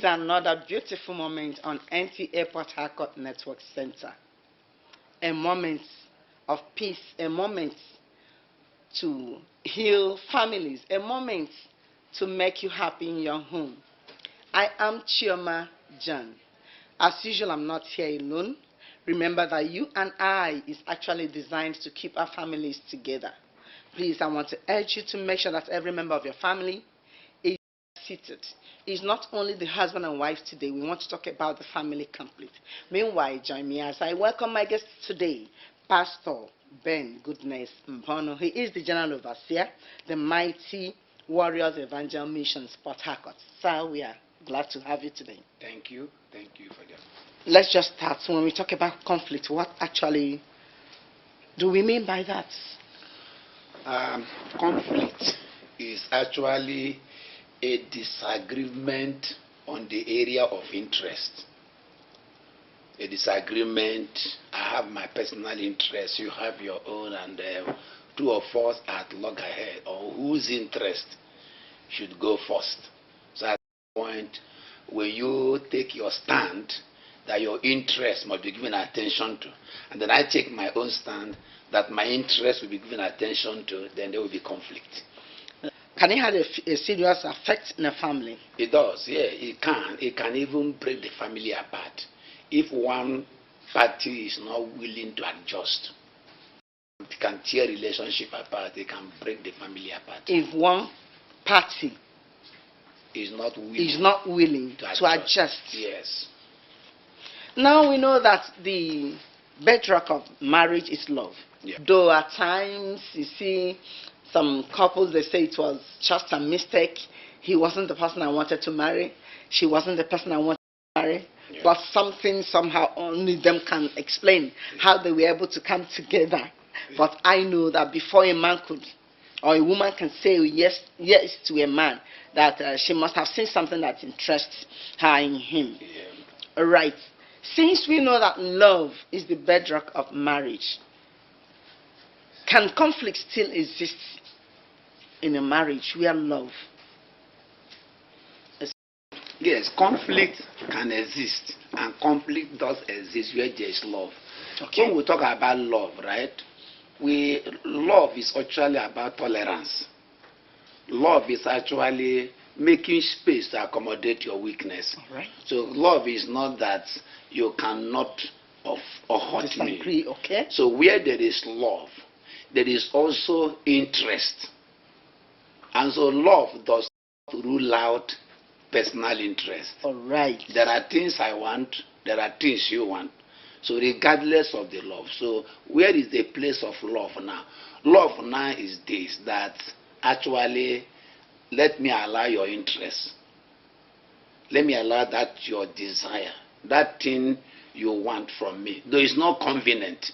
is another beautiful moment on NT Airport Harcourt Network Center. A moment of peace, a moment to heal families, a moment to make you happy in your home. I am Chioma Jan. As usual, I'm not here alone. Remember that you and I is actually designed to keep our families together. Please, I want to urge you to make sure that every member of your family is seated. It's not only the husband and wife today. We want to talk about the family complete. Meanwhile, join me as I welcome my guest today, Pastor Ben Goodness Mbaonu. He is the General Overseer, the Mighty Warriors Evangel Mission, Port Harcourt. Sir, we are glad to have you today. Thank you. Thank you for that. Let's just start. When we talk about conflict, what actually do we mean by that? Conflict is actually a disagreement on the area of interest. A disagreement, I have my personal interest, you have your own, and two of us are at loggerhead, or whose interest should go first. So at that point, when you take your stand, that your interest must be given attention to, and then I take my own stand, that my interest will be given attention to, then there will be conflict. Can it have a serious effect in a family? It does, yeah, it can. It can even break the family apart. If one party is not willing to adjust, it can tear relationship apart, it can break the family apart. If one party is not willing to adjust. Yes. Now we know that the bedrock of marriage is love. Yeah. Though at times you see some couples, they say it was just a mistake. He wasn't the person I wanted to marry. She wasn't the person I wanted to marry. Yeah. But something somehow only them can explain how they were able to come together. But I know that before a man could, or a woman can say yes to a man, that she must have seen something that interests her in him. Yeah. All right. Since we know that love is the bedrock of marriage, can conflict still exist in a marriage where love is? Yes, conflict can exist, and conflict does exist where there is love. Okay. When we talk about love, right, love is actually about tolerance. Love is actually making space to accommodate your weakness. All right. So love is not that you cannot or hurt Disagree, me. okay. So where there is love, there is also interest. And so love does not rule out personal interest. All right. There are things I want, there are things you want. So regardless of the love. So where is the place of love now? Love now is this, that actually let me allow your interest. Let me allow that your desire, that thing you want from me. Though it's not convenient,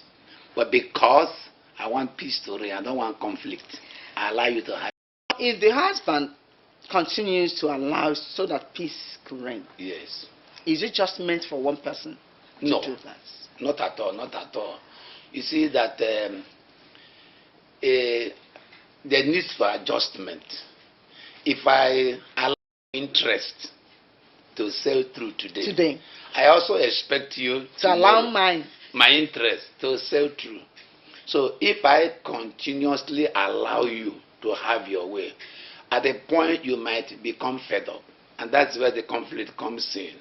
but because I want peace to reign, I don't want conflict, I allow you to have. If the husband continues to allow so that peace can reign, Yes. is it just meant for one person to do that? Not at all, not at all. You see that the need for adjustment. If I allow interest to sail through today, I also expect you to allow my interest to sail through. So if I continuously allow you to have your way, at a point you might become fed up, and that's where the conflict comes in.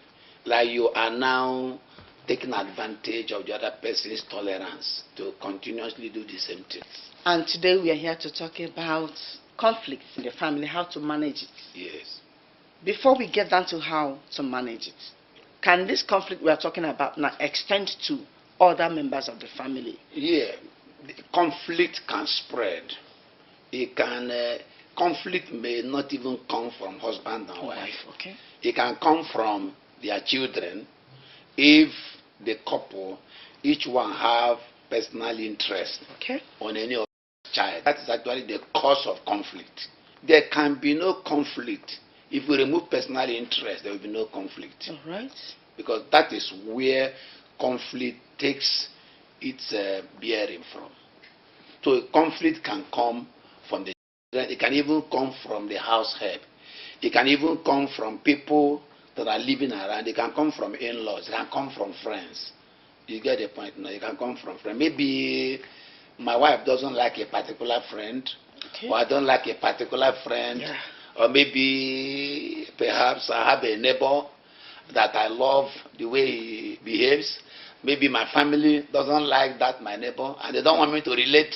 Like you are now taking advantage of the other person's tolerance to continuously do the same things. And today we are here to talk about conflicts in the family, how to manage it. Yes. Before we get down to how to manage it, can this conflict we are talking about now extend to other members of the family? Yeah, the conflict can spread. It can conflict may not even come from husband and wife. Okay. It can come from their children. If the couple, each one have personal interest on any other child, that is actually the cause of conflict. There can be no conflict. If we remove personal interest, there will be no conflict. All right. Because that is where conflict takes its bearing from. So conflict can come from the children. It can even come from the house help. It can even come from people that are living around. They can come from in-laws. They can come from friends. You get the point now. You can come from friends. Maybe my wife doesn't like a particular friend, Okay. or I don't like a particular friend, Yeah. or maybe perhaps I have a neighbor that I love the way he behaves. Maybe my family doesn't like that my neighbor, and they don't want me to relate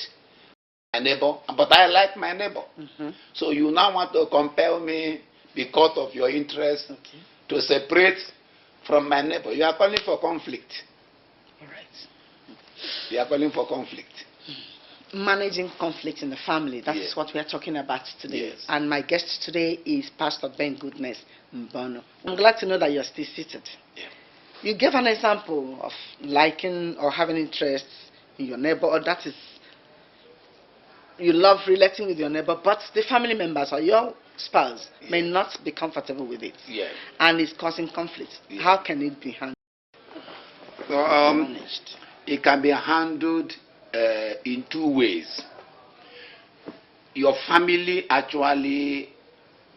my neighbor, but I like my neighbor. Mm-hmm. So you now want to compel me because of your interest Okay. to separate from my neighbor. You are calling for conflict. All right. You are calling for conflict. Managing conflict in the family. That is Yes. what we are talking about today. Yes. And my guest today is Pastor Ben Goodness Mbaonu. I'm glad to know that you're still seated. Yeah. You gave an example of liking or having interest in your neighbor, or that is, you love relating with your neighbor, but the family members or your spouse may Yes. not be comfortable with it. Yeah. And it's causing conflict. Yeah. How can it be handled? So, Managed? it can be handled in two ways. Your family actually,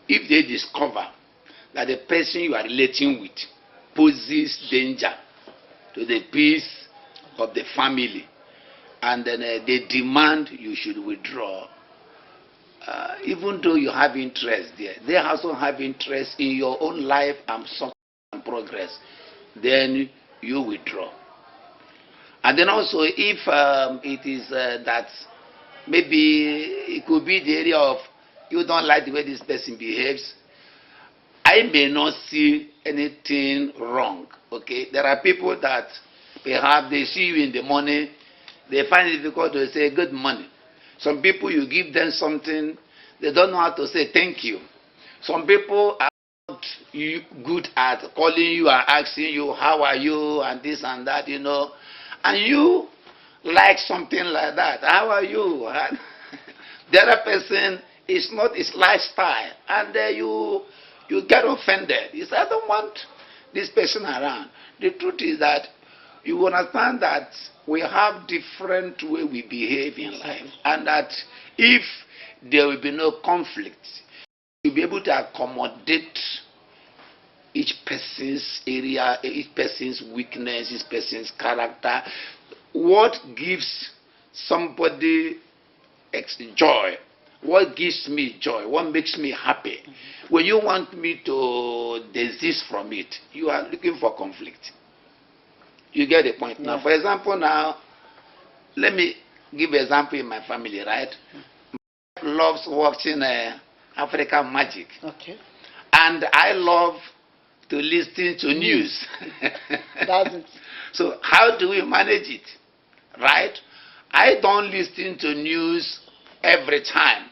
if they discover that the person you are relating with poses danger to the peace of the family, and then they demand you should withdraw, even though you have interest there, they also have interest in your own life and success and progress, then you withdraw. And then also, if it is that maybe it could be the area of you don't like the way this person behaves, I may not see anything wrong. Okay, there are people that perhaps they see you in the morning, they find it difficult to say good morning. Some people, you give them something, they don't know how to say thank you. Some people are not good at calling you and asking you how are you and this and that, you know. And you like something like that. How are you? And the other person is not his lifestyle. And you get offended. You say, I don't want this person around. The truth is that you understand that we have different way we behave in life. And that if there will be no conflict, you'll be able to accommodate each person's area, each person's weakness, each person's character. What gives somebody joy? What gives me joy? What makes me happy? When you want me to desist from it, you are looking for conflict. You get the point. Yeah. Now, for example, now, let me give an example in my family, right? My wife loves watching African magic. Okay. And I love to listen to news. That's it. So how do we manage it? Right? I don't listen to news every time.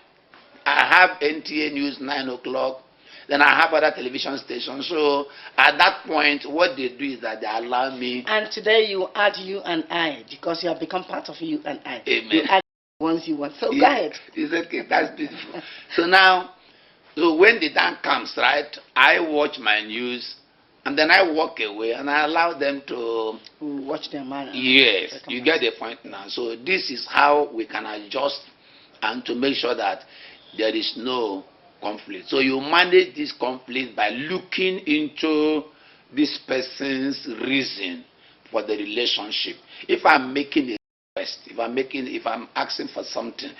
I have NTA News 9 o'clock. Then I have other television stations. So at that point, what they do is that they allow me. And today you add you and I, because you have become part of you and I. Amen. You add once you want. So Yeah, go ahead. it's okay. That's beautiful. So now, so when the time comes, right, I watch my news, and then I walk away, and I allow them to Watch their manner. Yes, you get the point now. So this is how we can adjust and to make sure that there is no conflict. So you manage this conflict by looking into this person's reason for the relationship. If I'm making a request, if I'm asking for something,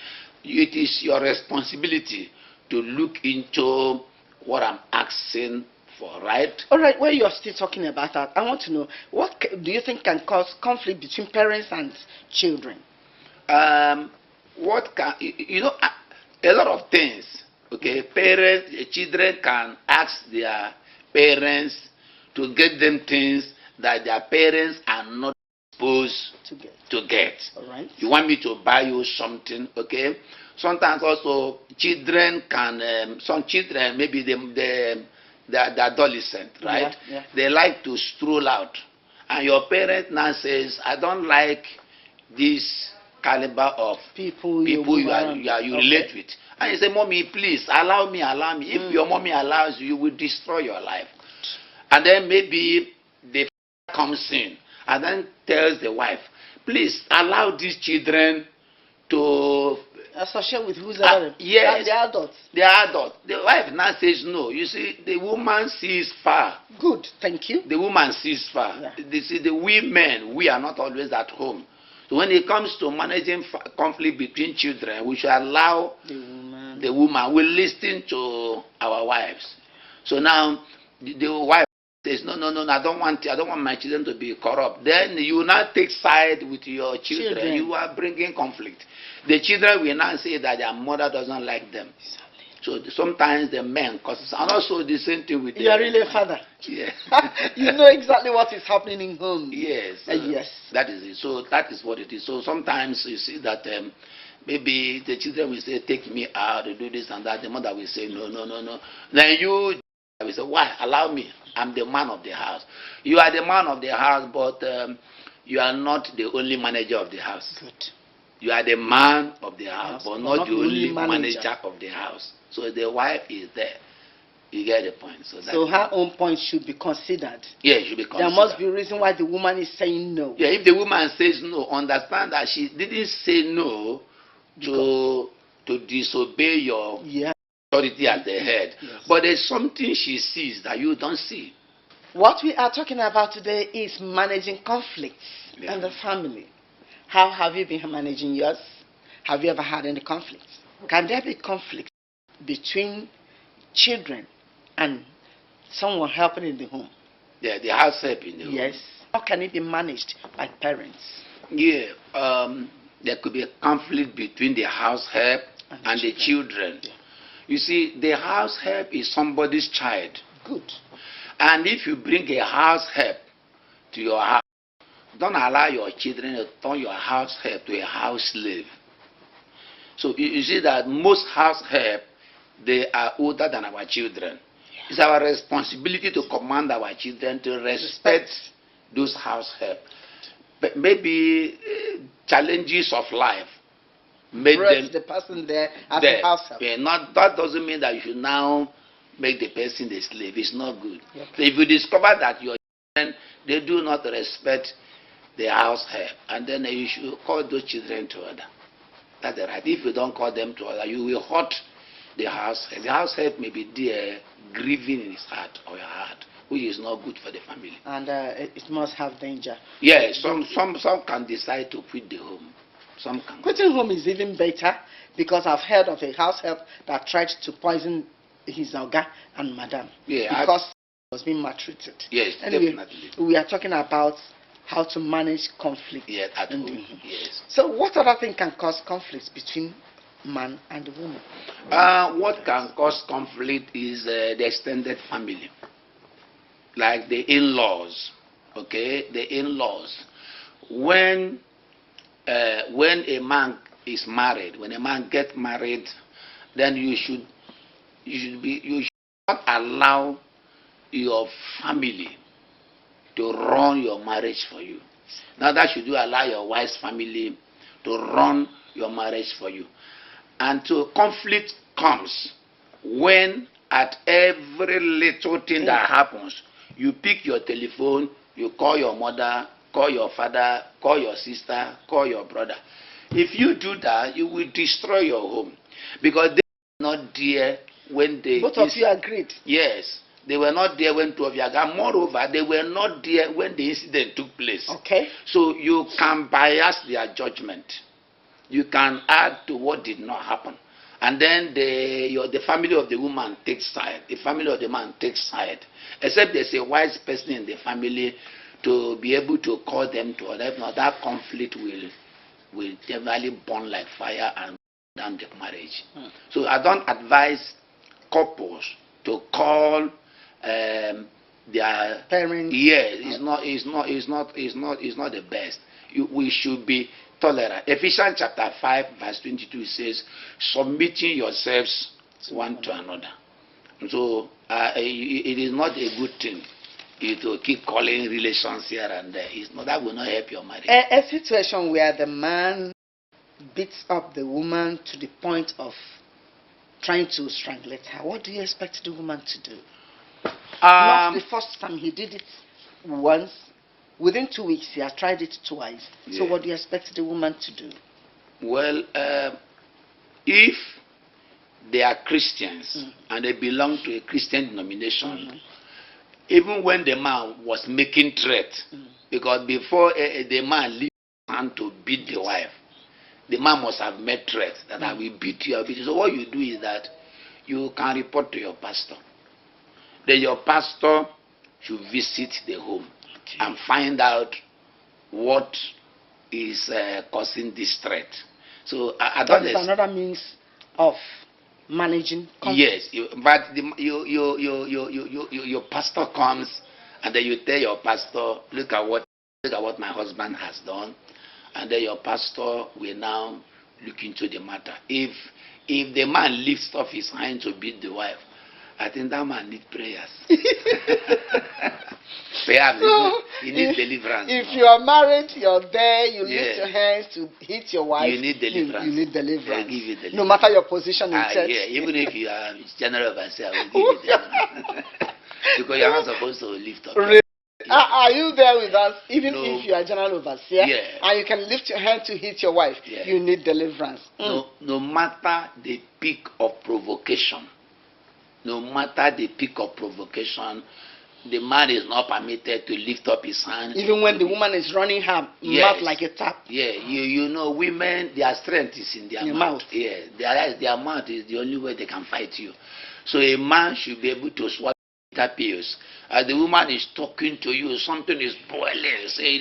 it is your responsibility to look into what I'm asking for, right? All right, while you're still talking about that, I want to know, what do you think can cause conflict between parents and children? What can, a lot of things, okay? Parents, children can ask their parents to get them things that their parents are not supposed to get. All right. You want me to buy you something, okay? Sometimes also children can, some children, maybe they're adolescent, right? Yeah, yeah. They like to stroll out. And your parent now says, I don't like this caliber of people you relate with. And you say, Mommy, please, allow me. If your mommy allows you, you will destroy your life. And then maybe the father comes in and then tells the wife, please allow these children to associate with who's about yes, the adults. the adult. The wife now says no. You see, the woman sees far. Good, thank you. The woman sees far. Yeah. You see, the women, we are not always at home. So when it comes to managing conflict between children, we should allow the woman. We listen to our wives. So now the wife says, no, I don't want my children to be corrupt. Then you now take side with your children. You are bringing conflict. The children will now say that their mother doesn't like them. So sometimes the men causes, and also the same thing with you are really a father. Yeah. You know exactly what is happening in home. Yes. Yes. That is it. So that is what it is. So sometimes you see that maybe the children will say, take me out to do this and that. The mother will say, no. Then you will say, why? Allow me. I'm the man of the house. You are the man of the house, but you are not the only manager of the house. Good. You are the man of the house, but not the only manager of the house. So the wife is there. You get the point. So her own point should be considered. Yeah, it should be considered. There must be a reason why the woman is saying no. Yeah, if the woman says no, understand that she didn't say no to disobey your authority at the head. Yes. But there's something she sees that you don't see. What we are talking about today is managing conflicts in the family. How have you been managing yours? Have you ever had any conflicts? Can there be conflict between children and someone helping in the home? Yeah, the house help in the home. Yes. How can it be managed by parents? Yeah, there could be a conflict between the house help and the children. Yeah. You see, the house help is somebody's child. Good. And if you bring a house help to your house, don't allow your children to turn your house help to a house slave. So you see that most house help, they are older than our children. Yeah. It's our responsibility to command our children to respect those house help. But maybe challenges of life made them the person there as a house help. Yeah, that doesn't mean that you should now make the person a slave. It's not good. Yep. So if you discover that your children, they do not respect the house help, and then you should call those children to order. That's right. If you don't call them to order, you will hurt the house help. The house help may be there grieving in his heart or your heart, which is not good for the family. And it must have danger. Yes, some can decide to quit the home. Some can. Quitting home is even better, because I've heard of a house help that tried to poison his oga and madam. Yeah, because he was being maltreated. Yes, anyway, definitely. We are talking about how to manage conflict. Yeah, at home. Yes. So what other thing can cause conflicts between man and woman? What can cause conflict is the extended family, like the in-laws. Okay, the in-laws. When a man is married, when a man gets married, then you should not allow your family to run your marriage for you. Now that should you allow your wife's family to run your marriage for you. And so conflict comes when at every little thing that happens, you pick your telephone, you call your mother, call your father, call your sister, call your brother. If you do that, you will destroy your home, because they are not there when they... Both of you agreed. Yes. They were not there when two of you agreed. Moreover, they were not there when the incident took place. Okay. So you can bias their judgment. You can add to what did not happen. And then the family of the woman takes side. The family of the man takes side. Except there's a wise person in the family to be able to call them to order. If not, that conflict will generally burn like fire and down the marriage. So I don't advise couples to call their parents. Yes, it's not the best. We should be tolerant. Ephesians chapter 5 verse 22 says, submitting yourselves one to another. So it is not a good thing to keep calling relations here and there. That will not help your marriage. A situation where the man beats up the woman to the point of trying to strangulate her. What do you expect the woman to do? Not the first time. He did it once. Within 2 weeks, he has tried it twice. Yeah. So what do you expect the woman to do? Well, if they are Christians and they belong to a Christian denomination, even when the man was making threat, because before the man leaves his hand to beat the wife, the man must have made threats that I will beat you, I will beat you. So what you do is that you can report to your pastor. Then your pastor should visit the home and find out what is causing this threat. So I that is another means of managing conflict. Yes, but your pastor comes and then you tell your pastor, look at what my husband has done, and then your pastor will now look into the matter. If the man lifts off his hand to beat the wife, I think that man needs prayers. Perhaps he needs deliverance. If you are married, you're there, you lift your hands to hit your wife. You need deliverance. You need deliverance. Give you deliverance. No matter your position in church. Yeah, even if you are general overseer, I will give you deliverance. Because you're not supposed to lift up. Really? Are you there with us? Even if you are general overseer, and you can lift your hand to hit your wife, you need deliverance. No matter the peak of provocation, the man is not permitted to lift up his hand. Even when the woman is running her mouth like a tap. Yeah, you know, women, their strength is in their mouth. Yeah, their mouth is the only way they can fight you. So a man should be able to swallow bitter pills. As the woman is talking to you, something is boiling. Say,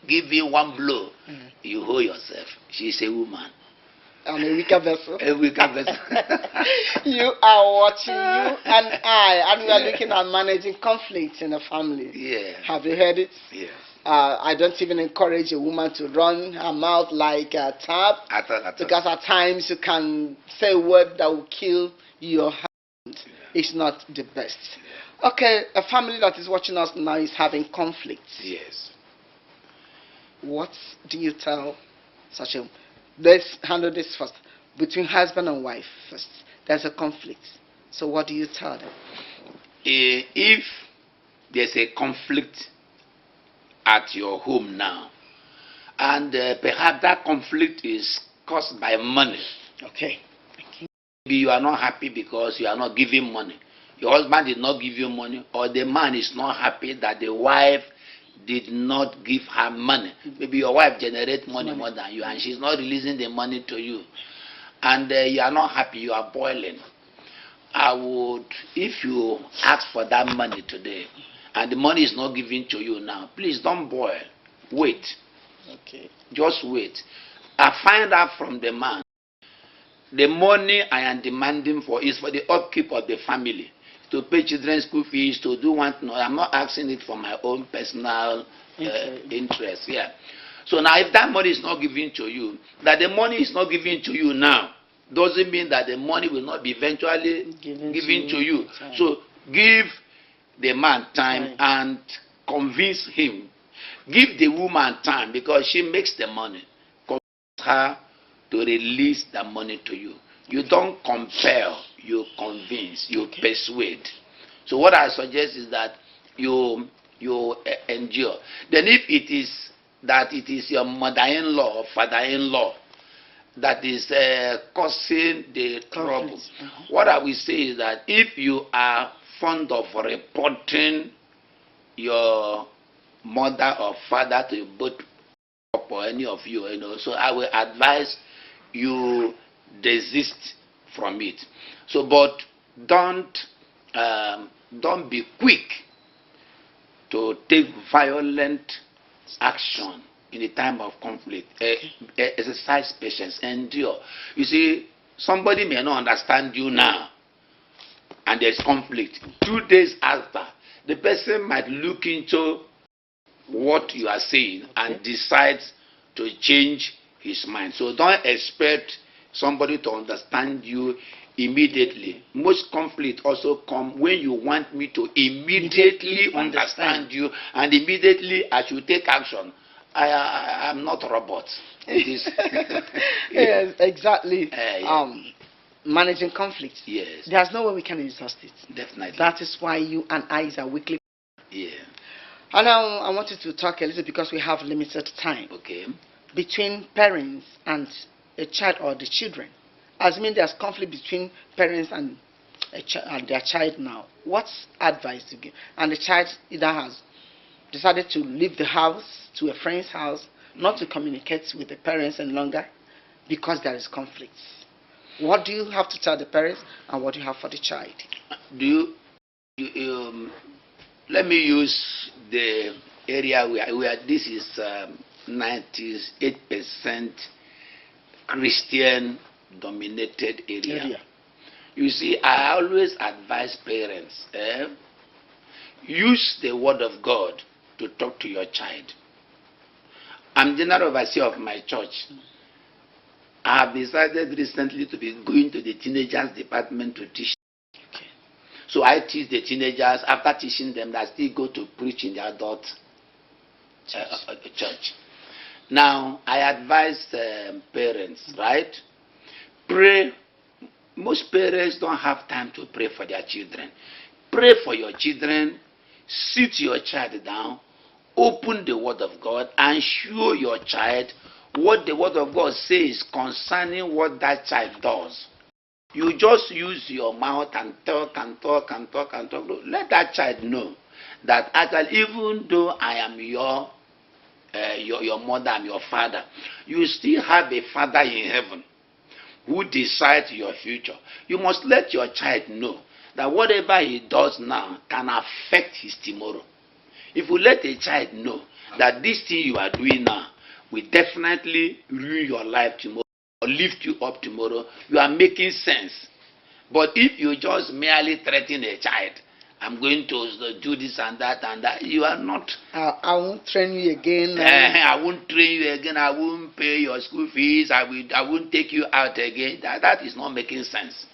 give me one blow. You hold yourself. She's a woman. I'm a weaker vessel. A weaker vessel. You are watching, you and I, and we are looking at managing conflicts in the family. Yeah. Have you heard it? Yes. I don't even encourage a woman to run her mouth like a tap. Because at times you can say a word that will kill your husband. It's not the best. Okay, a family that is watching us now is having conflicts. Yes. What do you tell such a... Let's handle this first. Between husband and wife first. There's a conflict. So what do you tell them? If there's a conflict at your home now, and perhaps that conflict is caused by money. Okay. Maybe you are not happy because you are not giving money. Your husband did not give you money, or the man is not happy that the wife did not give her money. Maybe your wife generates money more than you and she's not releasing the money to you. And you are not happy, you are boiling. I would, if you ask for that money today and the money is not given to you now, please don't boil. Wait. Okay. Just wait. I find out from the man, the money I am demanding for is for the upkeep of the family. To pay children's school fees, to do one. No, I'm not asking it for my own personal interest. Yeah. So now, if that money is not given to you, that the money is not given to you now, doesn't mean that the money will not be eventually given to you. So give the man time and convince him. Give the woman time because she makes the money. Convince her to release the money to you. You don't compel, you convince, you persuade. So what I suggest is that you endure. Then if it is that it is your mother-in-law or father-in-law that is causing the trouble, what I will say is that if you are fond of reporting your mother or father to both or any of you, so I will advise you desist from it. So, but don't be quick to take violent action in a time of conflict. Exercise patience, endure. You see, somebody may not understand you now, and there's conflict. 2 days after, the person might look into what you are saying and decide to change his mind. So don't expect somebody to understand you immediately. Most conflict also come when you want me to immediately understand you and immediately I should take action. I'm not a robot. It is. Yes, exactly. Managing conflict. Yes. There's no way we can exhaust it. Definitely. That is why you and I are weekly. Yeah. And now I wanted to talk a little because we have limited time. Okay. Between parents and a child or the children. assuming there's conflict between parents and and their child now, what advice to give? And the child either has decided to leave the house to a friend's house, not to communicate with the parents any longer because there is conflict. What do you have to tell the parents, and what do you have for the child? Do let me use the area where this is 98% Christian dominated area. You see, I always advise parents, use the word of God to talk to your child. I'm general overseer of my church. I have decided recently to be going to the teenagers department to teach. Okay. So I teach the teenagers. After teaching them, I still go to preach in the adult church. Now, I advise parents, right? Pray. Most parents don't have time to pray for their children. Pray for your children. Sit your child down. Open the word of God and show your child what the word of God says concerning what that child does. You just use your mouth and talk and talk and talk and talk. Let that child know that actually, even though I am your mother, I'm your father, you still have a father in heaven who decides your future. You must let your child know that whatever he does now can affect his tomorrow. If you let a child know that this thing you are doing now will definitely ruin your life tomorrow or lift you up tomorrow, you are making sense. But if you just merely threaten a child, I'm going to do this and that, you are not. I won't train you again. I won't train you again. I won't pay your school fees. I won't take you out again. That is not making sense.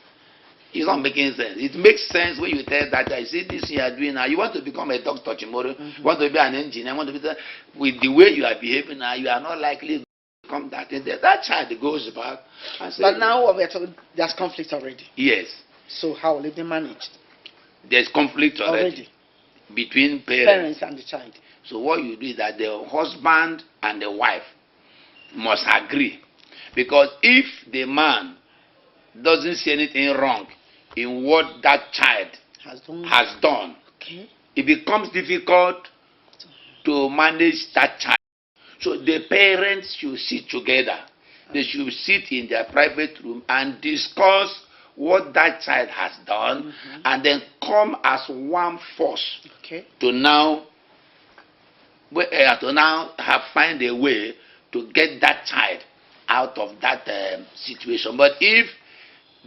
It's not making sense. It makes sense when you tell that I see this you are doing now. You want to become a doctor tomorrow. You want to be an engineer. You want to be with the way you are behaving now. You are not likely to become that. That child goes back. And says, but now what we're talking, there's conflict already. Yes. So how will it be managed? There's conflict already. Between parents and the child. So what you do is that the husband and the wife must agree. Because if the man doesn't see anything wrong in what that child has done, okay, it becomes difficult to manage that child. So the parents should sit together. They should sit in their private room and discuss what that child has done, and then come as one force to now find a way to get that child out of that situation. But if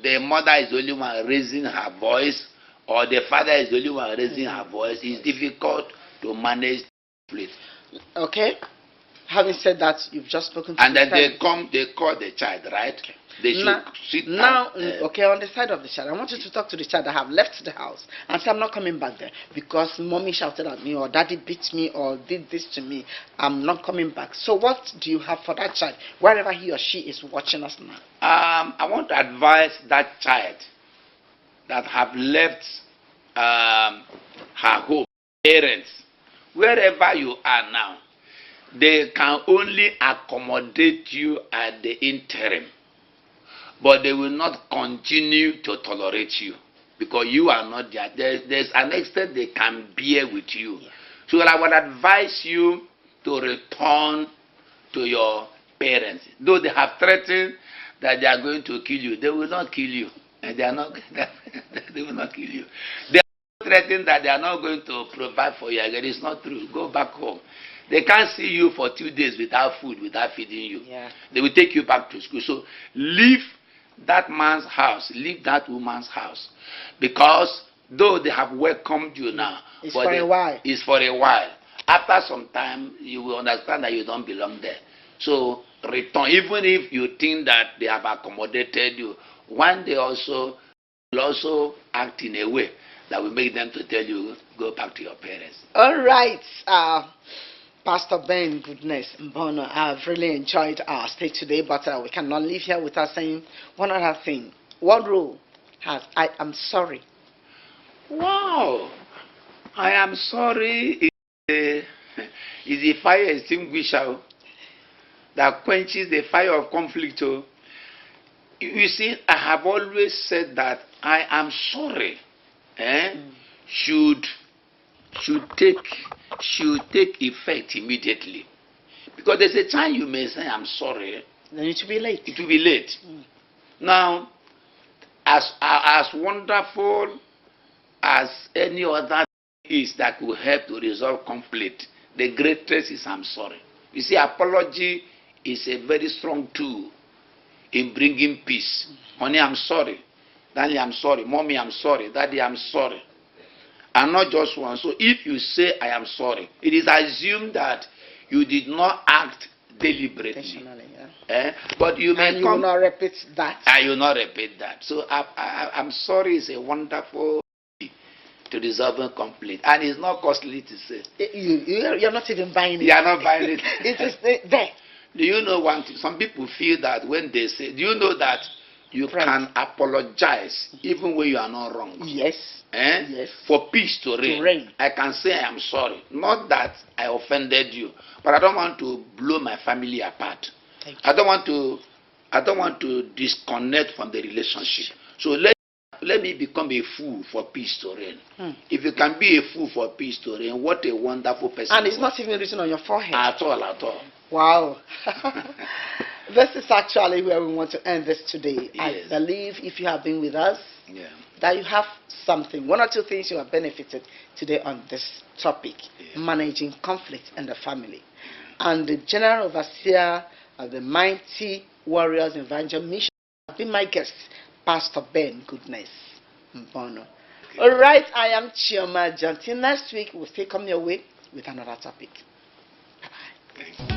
the mother is the only one raising her voice, or the father is the only one raising her voice, it's difficult to manage conflict. Okay. Having said that, you've just spoken to and then parents. they call the child, right? Okay. They should sit now, okay, on the side of the child, I want you to talk to the child that have left the house and say, I'm not coming back there because mommy shouted at me, or daddy beat me, or did this to me. I'm not coming back. So what do you have for that child, wherever he or she is watching us now? I want to advise that child that have left her home, parents, wherever you are now, they can only accommodate you at the interim, but they will not continue to tolerate you because you are not there. There's an extent they can bear with you. Yeah. So I would advise you to return to your parents. Though they have threatened that they are going to kill you, they will not kill you. And they are not. They will not kill you. They are threatened that they are not going to provide for you again. It's not true. Go back home. They can't see you for 2 days without food, without feeding you. Yeah. They will take you back to school. So leave that man's house, leave that woman's house. Because though they have welcomed you now, it's for a while. It's for a while. After some time, you will understand that you don't belong there. So return, even if you think that they have accommodated you, one day also will also act in a way that will make them to tell you, go back to your parents. All right. Pastor Ben Goodness Mbaonu, I've really enjoyed our stay today, but we cannot leave here without saying one other thing. What role has I am sorry? Wow. I am sorry is a fire extinguisher that quenches the fire of conflict. You see, I have always said that I am sorry. Should take effect immediately, because there's a time you may say I'm sorry. Then it will be late. It will be late. Now, as wonderful as any other is that will help to resolve conflict, the greatest is I'm sorry. You see, apology is a very strong tool in bringing peace. Honey, I'm sorry. Daddy, I'm sorry. Mommy, I'm sorry. Daddy, I'm sorry. And not just one. So if you say I am sorry, it is assumed that you did not act deliberately. Yeah. But you may and you will not repeat that. I will not repeat that. So I'm sorry is a wonderful to resolve a conflict, and it's not costly to say. You're not even buying it. You are not buying it. It is there. Do you know one thing? Some people feel that when they say, do you know that you can apologize even when you are not wrong? Yes. Yes. For peace to reign. I can say I am sorry. Not that I offended you, but I don't want to blow my family apart. I don't want to disconnect from the relationship. So let me become a fool for peace to reign. If you can be a fool for peace to reign, what a wonderful person. And it's not even written on your forehead. At all. Wow. This is actually where we want to end this today. Yes. I believe if you have been with us, that you have something, one or two things you have benefited today on this topic, managing conflict in the family. And the General Overseer of the Mighty Warriors Evangel Mission has been my guest, Pastor Ben Goodness Mbaonu. All right, I am Chioma John. Till next week, we'll still come your way with another topic. Bye-bye.